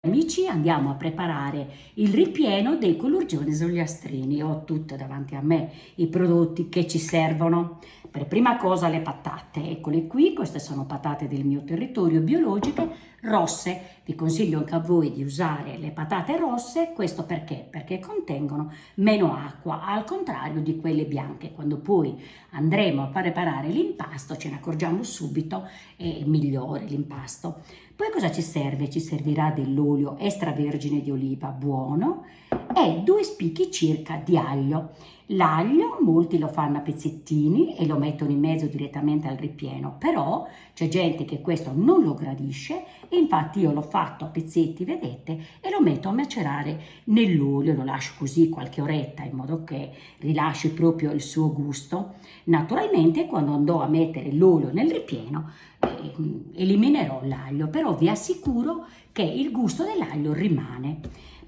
Amici, andiamo a preparare il ripieno dei colurgioni sogliastrini. Ho tutto davanti a me, i prodotti che ci servono. Per prima cosa le patate, eccole qui, queste sono patate del mio territorio, biologiche, rosse. Vi consiglio anche a voi di usare le patate rosse, questo perché? Perché contengono meno acqua, al contrario di quelle bianche. Quando poi andremo a preparare l'impasto ce ne accorgiamo subito, è migliore l'impasto. Poi cosa ci serve? Ci servirà dell'olio extravergine di oliva buono e 2 spicchi circa di aglio. L'aglio molti lo fanno a pezzettini e lo mettono in mezzo direttamente al ripieno, però c'è gente che questo non lo gradisce e infatti io l'ho fatto a pezzetti, vedete, e lo metto a macerare nell'olio, lo lascio così qualche oretta in modo che rilasci proprio il suo gusto. Naturalmente quando andrò a mettere l'olio nel ripieno eliminerò l'aglio, però vi assicuro che il gusto dell'aglio rimane.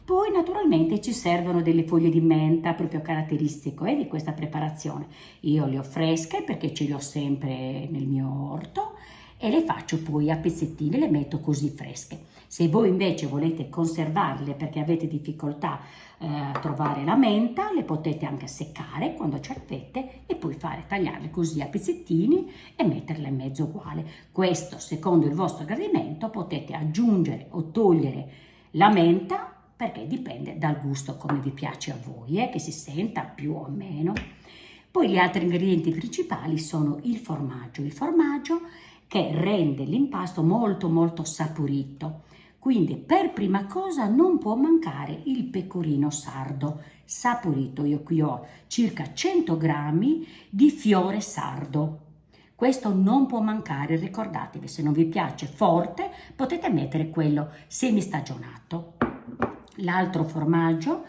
Poi naturalmente ci servono delle foglie di menta, proprio caratteristico di questa preparazione. Io le ho fresche perché ce le ho sempre nel mio orto e le faccio poi a pezzettini, le metto così fresche. Se voi invece volete conservarle perché avete difficoltà a trovare la menta, le potete anche seccare quando ce l'avete e poi tagliarle così a pezzettini e metterle in mezzo uguale. Questo, secondo il vostro gradimento, potete aggiungere o togliere la menta perché dipende dal gusto come vi piace a voi, che si senta più o meno. Poi gli altri ingredienti principali sono il formaggio che rende l'impasto molto molto saporito. Quindi per prima cosa non può mancare il pecorino sardo saporito. Io qui ho circa 100 grammi di fiore sardo. Questo non può mancare, ricordatevi, se non vi piace forte potete mettere quello semistagionato. L'altro formaggio,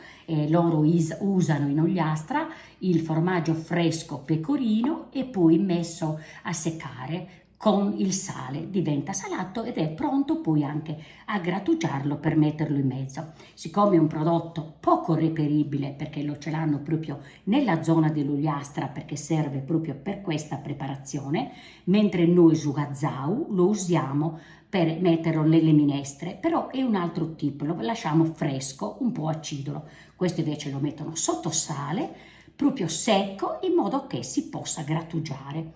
loro usano in ogliastra il formaggio fresco pecorino e poi messo a seccare con il sale, diventa salato ed è pronto poi anche a grattugiarlo per metterlo in mezzo. Siccome è un prodotto poco reperibile perché ce l'hanno proprio nella zona dell'ogliastra perché serve proprio per questa preparazione, mentre noi su Gazzau lo usiamo per metterlo nelle minestre, però è un altro tipo, lo lasciamo fresco, un po' acidulo. Questo invece lo mettono sotto sale, proprio secco, in modo che si possa grattugiare.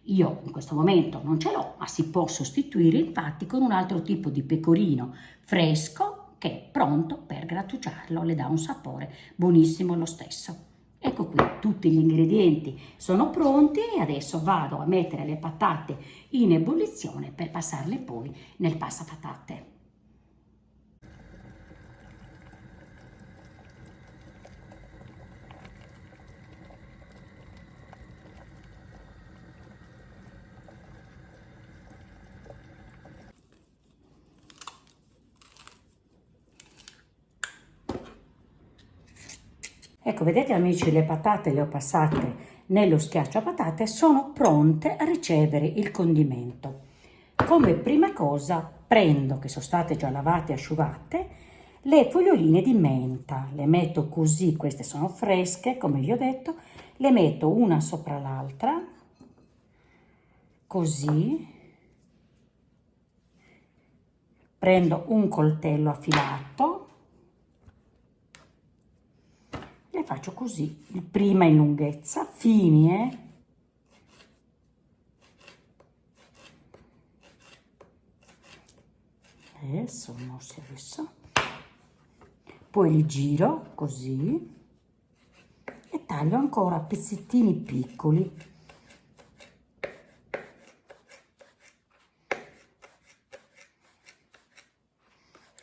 Io in questo momento non ce l'ho, ma si può sostituire infatti con un altro tipo di pecorino fresco che è pronto per grattugiarlo, le dà un sapore buonissimo lo stesso. Ecco qui, tutti gli ingredienti sono pronti e adesso vado a mettere le patate in ebollizione per passarle poi nel passapatate. Ecco, vedete amici, le patate le ho passate nello schiacciapatate, sono pronte a ricevere il condimento. Come prima cosa prendo, che sono state già lavate e asciugate, le foglioline di menta, le metto così, queste sono fresche, come vi ho detto, le metto una sopra l'altra, così, prendo un coltello affilato, le faccio così, prima in lunghezza, fini, sono mossi adesso, poi li giro così e taglio ancora a pezzettini piccoli,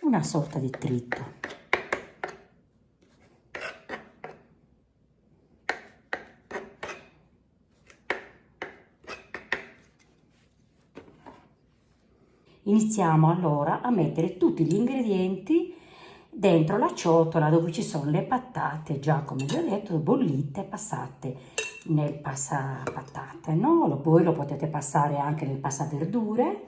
una sorta di tritto. Iniziamo allora a mettere tutti gli ingredienti dentro la ciotola dove ci sono le patate, già come vi ho detto, bollite, passate nel passapatate, no? Poi lo potete passare anche nel passaverdure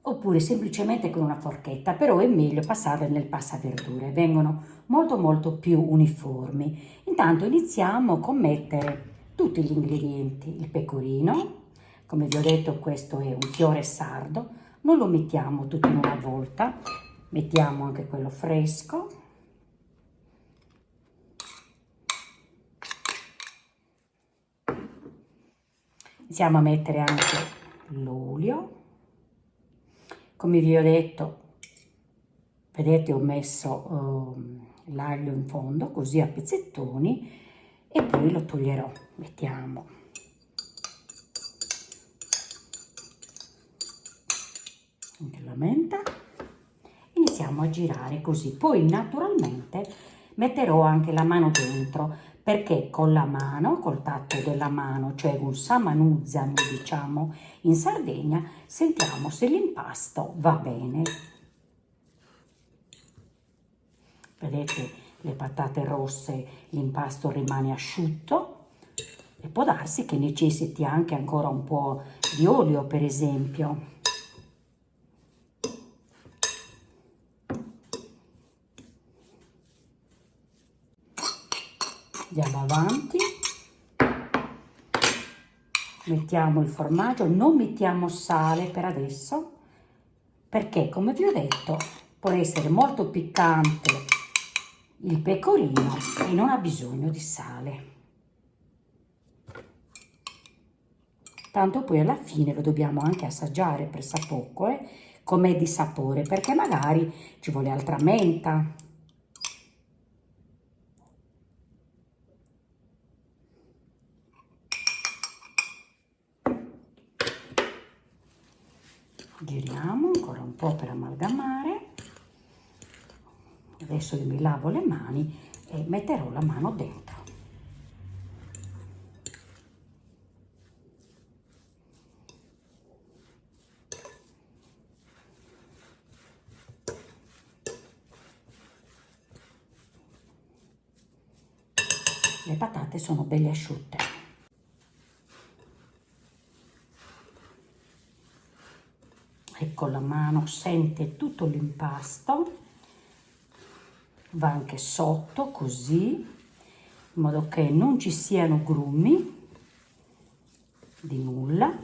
oppure semplicemente con una forchetta, però è meglio passarle nel passaverdure, vengono molto molto più uniformi. Intanto iniziamo con mettere tutti gli ingredienti, il pecorino, come vi ho detto questo è un fiore sardo, non lo mettiamo tutto in una volta, mettiamo anche quello fresco. Iniziamo a mettere anche l'olio. Come vi ho detto, vedete, ho messo l'aglio in fondo, così a pezzettoni, e poi lo toglierò. Mettiamo anche la menta. Iniziamo a girare così. Poi naturalmente metterò anche la mano dentro, perché con la mano, col tatto della mano, cioè un samanuzza, diciamo in Sardegna, sentiamo se l'impasto va bene. Vedete, le patate rosse, l'impasto rimane asciutto e può darsi che necessiti anche ancora un po' di olio, per esempio. Andiamo avanti, mettiamo il formaggio, non mettiamo sale per adesso, perché come vi ho detto può essere molto piccante il pecorino e non ha bisogno di sale. Tanto poi alla fine lo dobbiamo anche assaggiare pressappoco, com'è di sapore, perché magari ci vuole altra menta. Giriamo ancora un po' per amalgamare. Adesso io mi lavo le mani e metterò la mano dentro. Le patate sono belle asciutte. E con la mano sente tutto l'impasto, va anche sotto così, in modo che non ci siano grumi di nulla.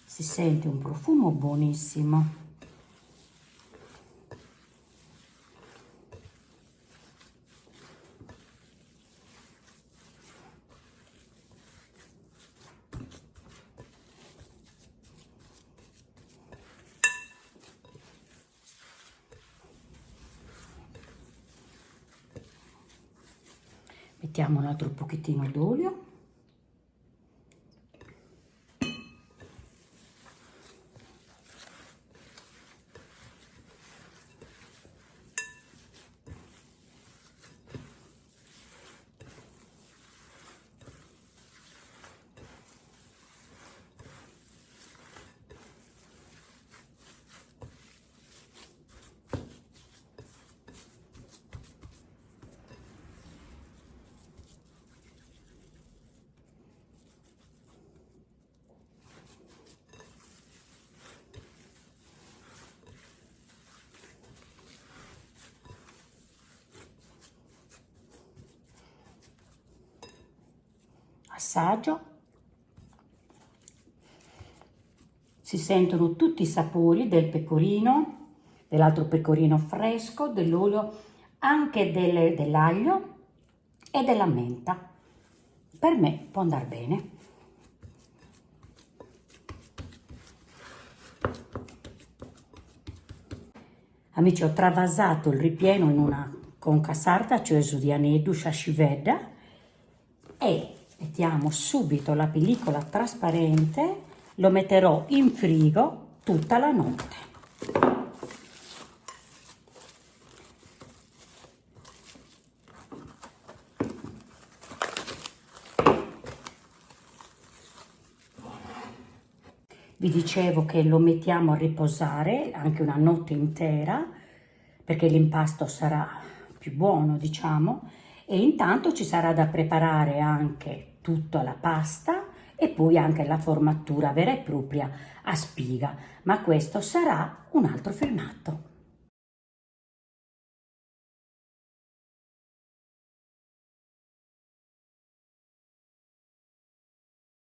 Si sente un profumo buonissimo. Mettiamo un altro pochettino d'olio. Assaggio, si sentono tutti i sapori del pecorino, dell'altro pecorino fresco, dell'olio, anche dell'aglio e della menta. Per me può andare bene. Amici, ho travasato il ripieno in una conca sarda, cioè su di aneddu sciascivedda, e mettiamo subito la pellicola trasparente, lo metterò in frigo tutta la notte. Vi dicevo che lo mettiamo a riposare anche una notte intera, perché l'impasto sarà più buono, diciamo, e intanto ci sarà da preparare anche tutta la pasta e poi anche la formatura vera e propria a spiga, ma questo sarà un altro filmato.